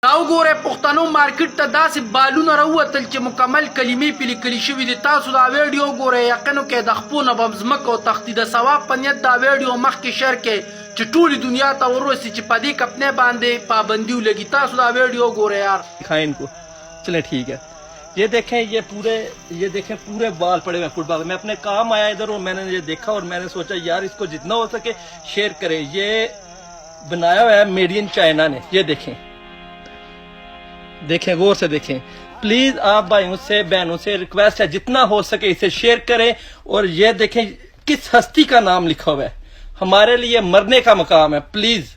راو ګوره پښتنو مارکیټ ته داسې بالونه راووتل چې مکمل کلمې پې لیکلي شوي دي. تاسو دا ویډیو ګوره یقینو کې د خپو نه به ځمکه او تختې د ثواب په نیت دا ویډیو مخکې شیر کړئ چې ټولې دنیا ته ورسي چې په دې کپنې باندې پابندي ولګي. تاسو دا ویډیو ګوره یار. दिखाएं इनको. चलें ठीक है. ये देखें पूरे बाल पड़े हुए फुटबॉल में. अपने काम आया इधर और मैंने ये देखा और मैंने सोचा यार इसको जितना हो सके शेयर करें. ये बनाया हुआ है मेड इन चाइना ने. ये देखें गौर से देखें. प्लीज आप भाइयों से बहनों से रिक्वेस्ट है जितना हो सके इसे शेयर करें. और ये देखें किस हस्ती का नाम लिखा हुआ है. हमारे लिए मरने का मकाम है. प्लीज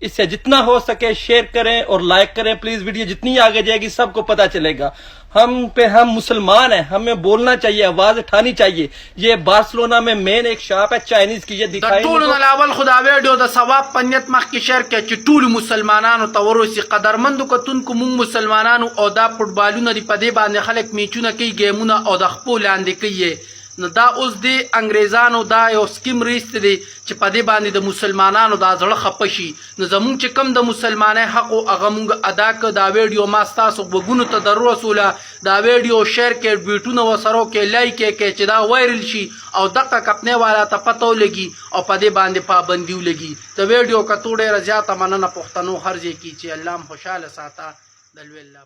इससे जितना हो सके शेयर करें और लाइक करें. प्लीज वीडियो जितनी आगे जाएगी सबको पता चलेगा. हम मुसलमान हैं, हमें बोलना चाहिए, आवाज उठानी चाहिए. ये बार्सिलोना में मेन एक शॉप है चाइनीज की. ये दिखाई ټول خدا ویډیو د ثواب پنیت مخ کې شیر کې چې ټول مسلمانانو ته ورسي. قدرمندو کتونکو مونږ مسلمانانو او دا فوټبالونه دی په دې باندې خلک میچونه کوي ګیمونه او د خپل لاندې کوي. نو دا اوس دی انګریزانو دا یو سکیم ریست دی چې په دې باندې د مسلمانانو دا زړه خپه شي. نو زمونږ چې کم د مسلمانۍ حق او هغه مونږ ادا کړ. دا ویډیو ما ستاسو غوږونو ته در رسوله. دا ویډیو شیر کړئ, ټویټونه ورسره کړئ, لایک یې کړئ چې دا وایرل شي او دغه کپنې والا ته پته ولګي او په دې باندې پابندي ولګي. د ویډیو کتو ډېره زیاته مننه پښتنو هر ځای کې چې الله هم خوشحاله ساته. د لوی الله